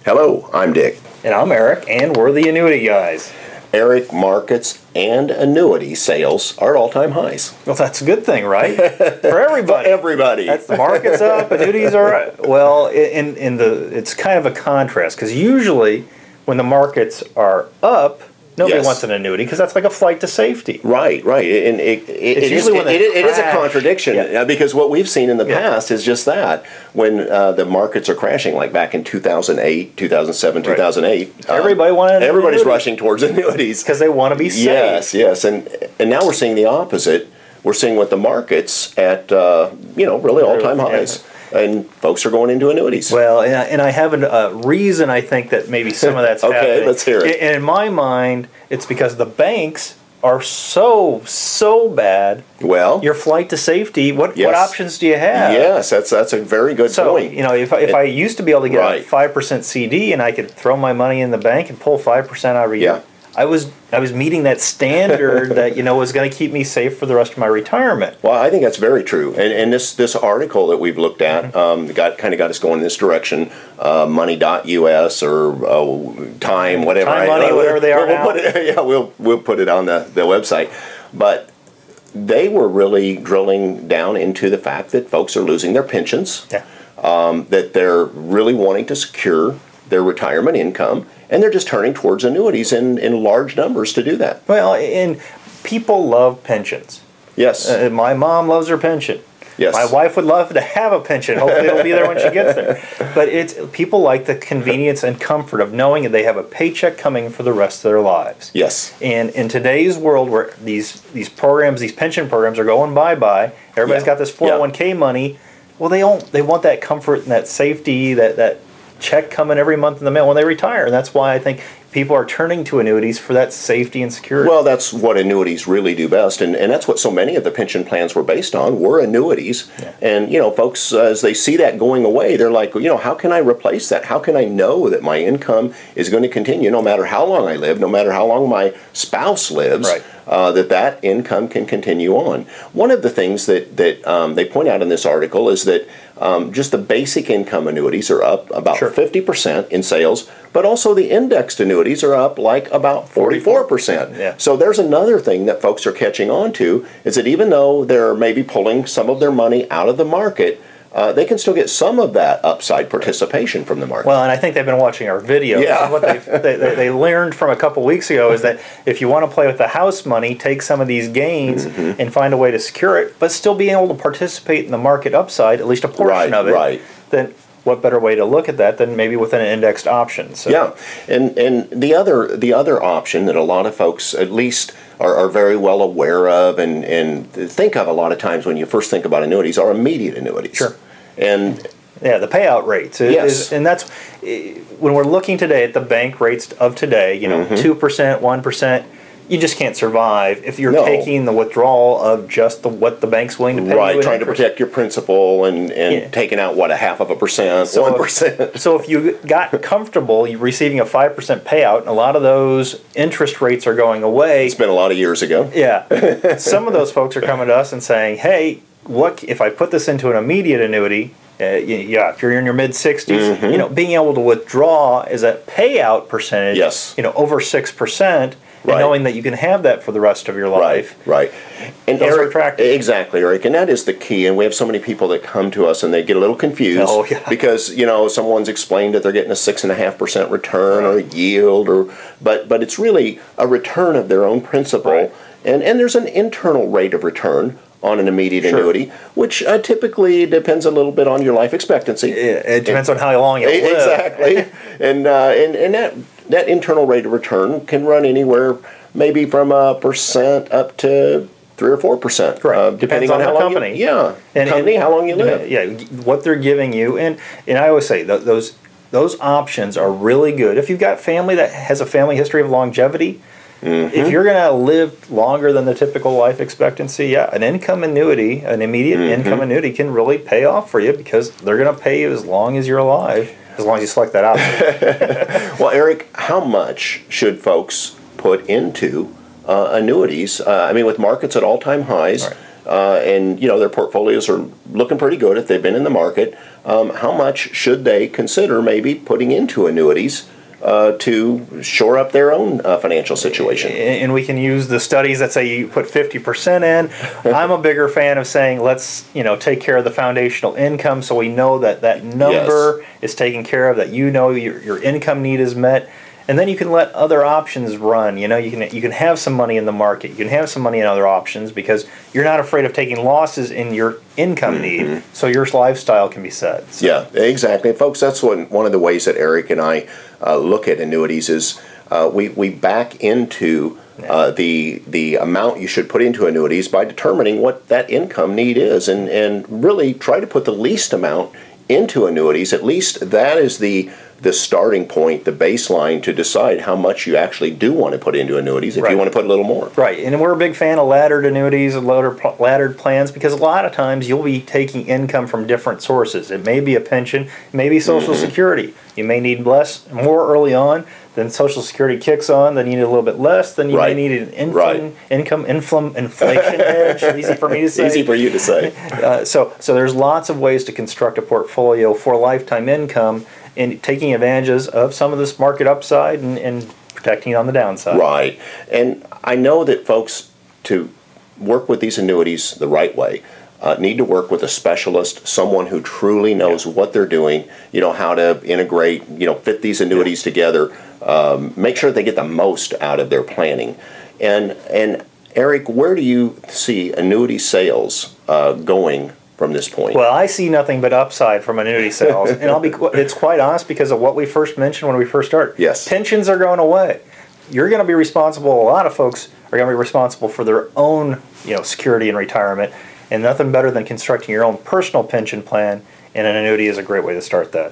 Hello, I'm Dick. And I'm Eric, and we're the Annuity guys. Eric, markets and annuity sales are at all-time highs. Well, that's a good thing, right? For everybody. For everybody. That's the market's up, annuities are well. It's kind of a contrast because usually when the markets are up, nobody wants an annuity because that's like a flight to safety. Right, and it is a contradiction because what we've seen in the past is just that. When the markets are crashing, like back in 2008, 2007, 2008, everybody's rushing towards annuities because they want to be safe. Yes, and now we're seeing the opposite. We're seeing what the markets at really all-time highs. And folks are going into annuities. Well, and I have a reason I think that maybe some of that's okay, happening. Let's hear it. And in my mind, it's because the banks are so bad. Well, your flight to safety. What options do you have? Yes, that's a very good point. So if I used to be able to get a 5% CD and I could throw my money in the bank and pull 5% every year. I was meeting that standard that was going to keep me safe for the rest of my retirement. Well, I think that's very true. And this article that we've looked at got us going in this direction. Money.us or Time, whatever. Time Money, whatever they are now. We'll put it on the website. But they were really drilling down into the fact that folks are losing their pensions. That they're really wanting to secure their retirement income, and they're just turning towards annuities in large numbers to do that. Well, and people love pensions. Yes. My mom loves her pension. Yes. My wife would love to have a pension. Hopefully it'll be there when she gets there. But people like the convenience and comfort of knowing that they have a paycheck coming for the rest of their lives. Yes. And in today's world where these programs, these pension programs are going bye-bye, everybody's got this 401k money, well, they want that comfort and that safety, that check coming every month in the mail when they retire. And that's why I think people are turning to annuities for that safety and security. Well, that's what annuities really do best, and that's what so many of the pension plans were based on, were annuities. And folks, as they see that going away, they're like, how can I replace that? How can I know that my income is going to continue no matter how long I live, no matter how long my spouse lives, that income can continue on. One of the things that they point out in this article is that just the basic income annuities are up about 50% in sales, but also the indexed annuities are up like about 44%. So there's another thing that folks are catching on to, is that even though they're maybe pulling some of their money out of the market, they can still get some of that upside participation from the market. Well, and I think they've been watching our videos. Yeah. What they learned from a couple weeks ago is that if you want to play with the house money, take some of these gains and find a way to secure it, but still be able to participate in the market upside, at least a portion of it. Then what better way to look at that than maybe with an indexed option? So. Yeah, and the other option that a lot of folks at least are very well aware of and think of a lot of times when you first think about annuities are immediate annuities. Sure. And the payout rates. And that's when we're looking today at the bank rates of today. 2%, 1%. You just can't survive if you're taking the withdrawal of just what the bank's willing to pay you. Right, trying to protect your principal and taking out, 0.5%, 1%. So if you got comfortable receiving a 5% payout, and a lot of those interest rates are going away. It's been a lot of years ago. Yeah. Some of those folks are coming to us and saying, hey, what if I put this into an immediate annuity? If you're in your mid-60s, being able to withdraw as a payout percentage, over 6%. And knowing that you can have that for the rest of your life. Right. And those are attractive. Exactly, Eric. And that is the key. And we have so many people that come to us and they get a little confused because, someone's explained that they're getting a 6.5% return or a yield, but it's really a return of their own principal. And there's an internal rate of return on an immediate annuity, which typically depends a little bit on your life expectancy. It depends on how long you live. Exactly. and that internal rate of return can run anywhere maybe from 1% up to 3 or 4%. Correct. Depending on the how long company. How long you live. What they're giving you. And I always say those options are really good. If you've got family that has a family history of longevity, if you're going to live longer than the typical life expectancy, an income annuity, an immediate income annuity can really pay off for you because they're going to pay you as long as you're alive, as long as you select that option. Well, Eric, how much should folks put into annuities? With markets at all-time highs, and their portfolios are looking pretty good if they've been in the market. how much should they consider maybe putting into annuities to shore up their own financial situation? And we can use the studies that say you put 50% in. I'm a bigger fan of saying let's take care of the foundational income, so we know that that number is taken care of, that your income need is met. And then you can let other options run. You can have some money in the market. You can have some money in other options because you're not afraid of taking losses in your income need, so your lifestyle can be set. So. Yeah, exactly. Folks, that's one of the ways that Eric and I look at annuities is we back into the amount you should put into annuities by determining what that income need is, and really try to put the least amount into annuities. At least that is the starting point, the baseline to decide how much you actually do want to put into annuities if you want to put a little more. Right, and we're a big fan of laddered annuities and laddered plans because a lot of times you'll be taking income from different sources. It may be a pension, it may be Social Security. You may need more early on, then Social Security kicks on, then you need a little bit less, then you may need an inflation hedge. Easy for me to say. Easy for you to say. So there's lots of ways to construct a portfolio for lifetime income and taking advantages of some of this market upside and protecting on the downside. Right. And I know that folks, to work with these annuities the right way, need to work with a specialist, someone who truly knows what they're doing, how to integrate, fit these annuities together, make sure they get the most out of their planning. And Eric, where do you see annuity sales going from this point? Well, I see nothing but upside from annuity sales, and it's quite honest because of what we first mentioned when we first started. Yes. Pensions are going away. You're going to be responsible, a lot of folks are going to be responsible for their own security in retirement, and nothing better than constructing your own personal pension plan, and an annuity is a great way to start that.